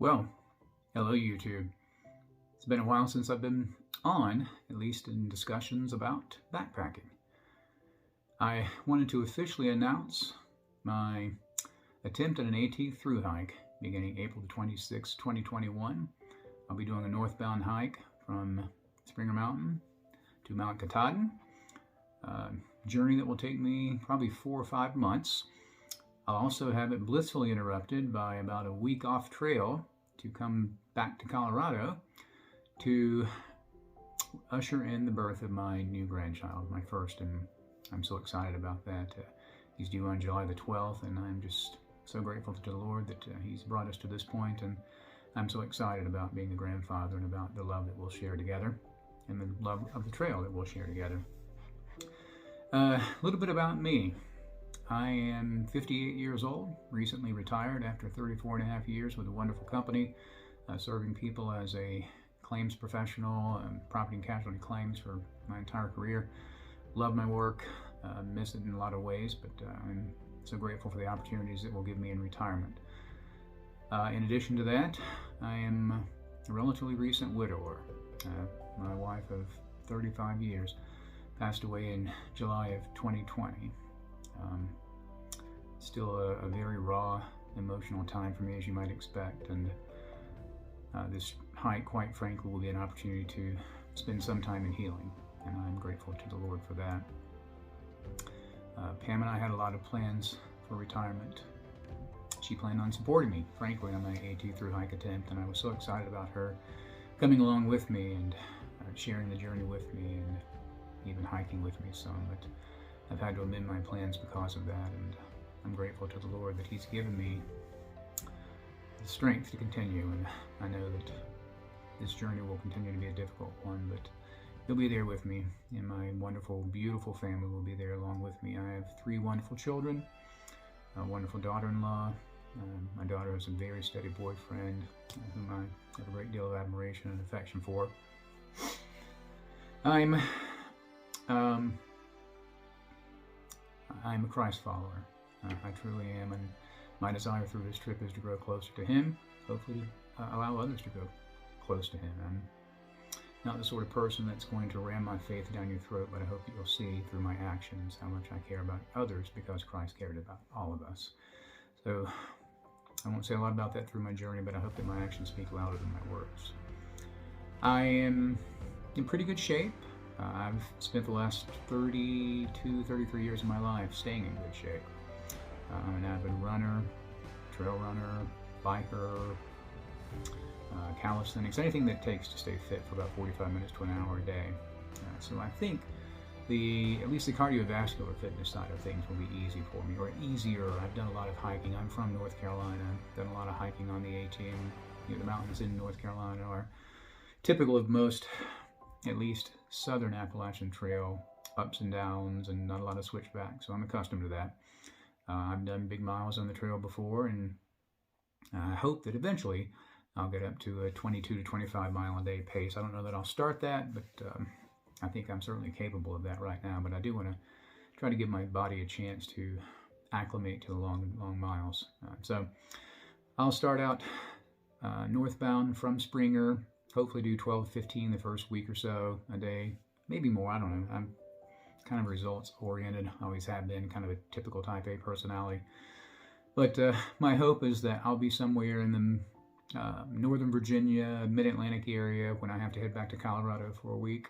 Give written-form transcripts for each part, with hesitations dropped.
Well, hello YouTube. It's been a while since I've been on, at least in discussions about backpacking. I wanted to officially announce my attempt at an AT thru hike beginning April the 26th, 2021. I'll be doing a northbound hike from Springer Mountain to Mount Katahdin. Journey that will take me probably 4 or 5 months. I'll also have it blissfully interrupted by about a week off trail to come back to Colorado to usher in the birth of my new grandchild, my first, and I'm so excited about that. He's due on July the 12th, and I'm just so grateful to the Lord that He's brought us to this point, and I'm so excited about being a grandfather and about the love that we'll share together and the love of the trail that we'll share together. A little bit about me. I am 58 years old, recently retired after 34 and a half years with a wonderful company, serving people as a claims professional, property and casualty claims for my entire career. Love my work, miss it in a lot of ways, but I'm so grateful for the opportunities it will give me in retirement. In addition to that, I am a relatively recent widower. My wife of 35 years passed away in July of 2020. Still a very raw, emotional time for me, as you might expect, and this hike, quite frankly, will be an opportunity to spend some time in healing, and I'm grateful to the Lord for that. Pam and I had a lot of plans for retirement. She planned on supporting me, frankly, on my AT thru hike attempt, and I was so excited about her coming along with me and sharing the journey with me and even hiking with me some, but I've had to amend my plans because of that, and I'm grateful to the Lord that He's given me the strength to continue, and I know that this journey will continue to be a difficult one, but He'll be there with me, and my wonderful, beautiful family will be there along with me. I have 3 wonderful children, a wonderful daughter-in-law. My daughter has a very steady boyfriend whom I have a great deal of admiration and affection for. I'm a Christ follower. I truly am, and my desire through this trip is to grow closer to Him, hopefully allow others to go close to Him. I'm not the sort of person that's going to ram my faith down your throat, but I hope that you'll see through my actions how much I care about others because Christ cared about all of us. So I won't say a lot about that through my journey, but I hope that my actions speak louder than my words. I am in pretty good shape. I've spent the last 32, 33 years of my life staying in good shape. I'm an avid runner, trail runner, biker, calisthenics, anything that takes to stay fit for about 45 minutes to an hour a day. So I think at least the cardiovascular fitness side of things will be easy for me, or easier. I've done a lot of hiking. I'm from North Carolina. I've done a lot of hiking on the AT, and the mountains in North Carolina are typical of most, at least southern Appalachian Trail, ups and downs and not a lot of switchbacks, so I'm accustomed to that. I've done big miles on the trail before, and I hope that eventually I'll get up to a 22 to 25 mile a day pace. I don't know that I'll start that, but I think I'm certainly capable of that right now, but I do want to try to give my body a chance to acclimate to the long miles. So I'll start out northbound from Springer, hopefully do 12 to 15 the first week or so a day, maybe more, I don't know. I'm kind of results oriented, always have been, kind of a typical type A personality. But my hope is that I'll be somewhere in the Northern Virginia, mid-Atlantic area when I have to head back to Colorado for a week,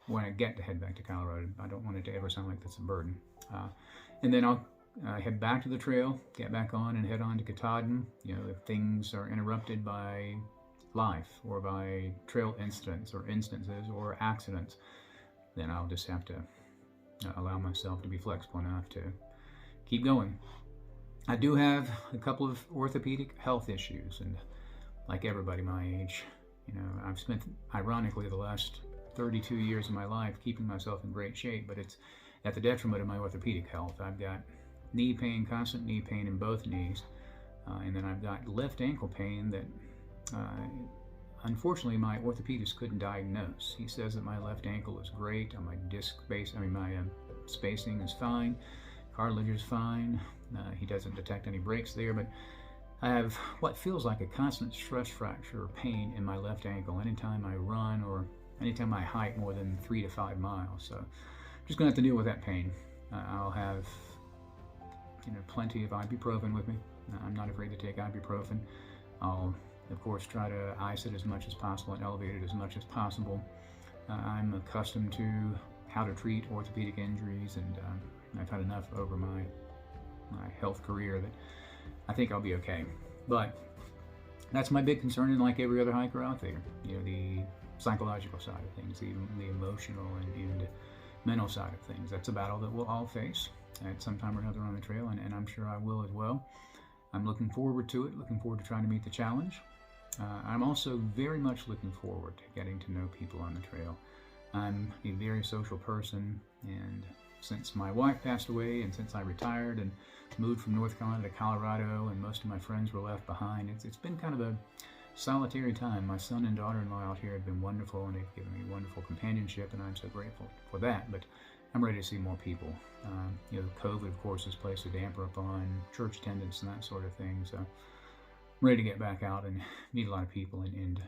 when I get to head back to Colorado. I don't want it to ever sound like that's a burden. And then I'll head back to the trail, get back on and head on to Katahdin. If things are interrupted by life or by trail incidents or instances or accidents, then I'll just have to allow myself to be flexible enough to keep going. I do have a couple of orthopedic health issues, and like everybody my age, I've spent, ironically, the last 32 years of my life keeping myself in great shape, but it's at the detriment of my orthopedic health. I've got knee pain, constant knee pain in both knees, and then I've got left ankle pain that unfortunately my orthopedist couldn't diagnose. He says that my left ankle is great, my my spacing is fine, cartilage is fine. He doesn't detect any breaks there, but I have what feels like a constant stress fracture or pain in my left ankle anytime I run or anytime I hike more than 3 to 5 miles. So I'm just going to have to deal with that pain. I'll have plenty of ibuprofen with me. I'm not afraid to take ibuprofen. I'll, of course, try to ice it as much as possible and elevate it as much as possible. I'm accustomed to how to treat orthopedic injuries, and I've had enough over my health career that I think I'll be okay. But that's my big concern, and like every other hiker out there, the psychological side of things, the emotional and mental side of things. That's a battle that we'll all face at some time or another on the trail, and I'm sure I will as well. I'm looking forward to it, looking forward to trying to meet the challenge. I'm also very much looking forward to getting to know people on the trail. I'm a very social person, and since my wife passed away and since I retired and moved from North Carolina to Colorado and most of my friends were left behind, it's been kind of a solitary time. My son and daughter-in-law out here have been wonderful, and they've given me wonderful companionship, and I'm so grateful for that. But I'm ready to see more people. COVID, of course, has placed a damper upon church attendance and that sort of thing. So I'm ready to get back out and meet a lot of people and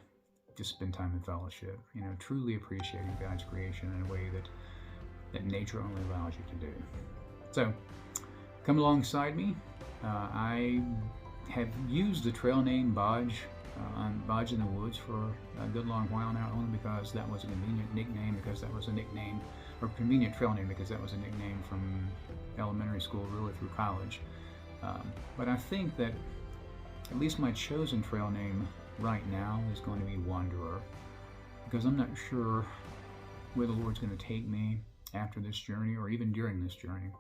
just spend time in fellowship. Truly appreciating God's creation in a way that nature only allows you to do. So come alongside me. I have used the trail name Bodge on Bodge in the Woods for a good long while now, only because that was a convenient nickname, or convenient trail name, because that was a nickname from elementary school really through college. But I think that at least my chosen trail name right now is going to be Wanderer, because I'm not sure where the Lord's going to take me after this journey or even during this journey.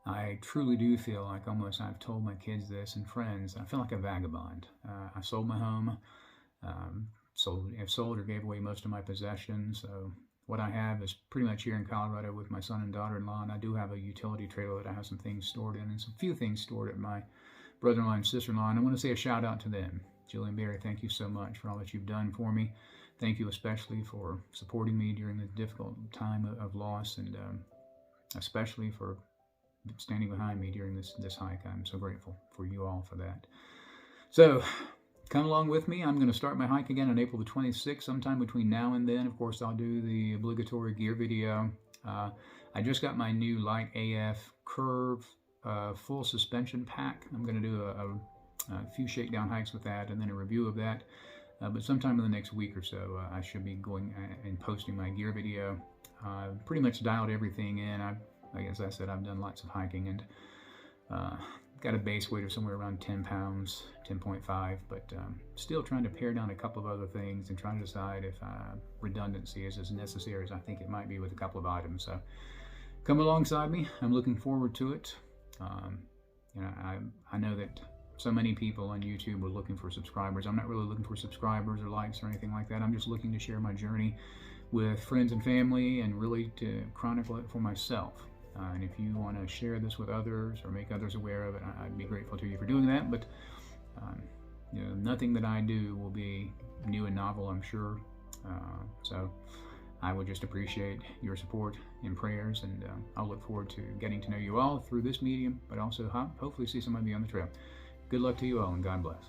I truly do feel like, almost I've told my kids this and friends, I feel like a vagabond. I sold my home, have sold or gave away most of my possessions. So what I have is pretty much here in Colorado with my son and daughter-in-law, and I do have a utility trailer that I have some things stored in, and some few things stored at my brother-in-law and sister-in-law, and I want to say a shout out to them. Julie and Barry, thank you so much for all that you've done for me. Thank you especially for supporting me during the difficult time of loss, and especially for standing behind me during this hike. I'm so grateful for you all for that. So come along with me. I'm going to start my hike again on April the 26th. Sometime between now and then, of course, I'll do the obligatory gear video. I just got my new Light AF Curve full suspension pack. I'm going to do a few shakedown hikes with that and then a review of that. But sometime in the next week or so, I should be going and posting my gear video. Pretty much dialed everything in. As I said, I've done lots of hiking, and got a base weight of somewhere around 10 pounds, 10.5, but still trying to pare down a couple of other things and trying to decide if redundancy is as necessary as I think it might be with a couple of items. So come alongside me. I'm looking forward to it. I know that so many people on YouTube are looking for subscribers. I'm not really looking for subscribers or likes or anything like that. I'm just looking to share my journey with friends and family and really to chronicle it for myself. And if you want to share this with others or make others aware of it, I'd be grateful to you for doing that. But nothing that I do will be new and novel, I'm sure. So I would just appreciate your support and prayers, and I'll look forward to getting to know you all through this medium, but also hopefully see some of you on the trail. Good luck to you all, and God bless.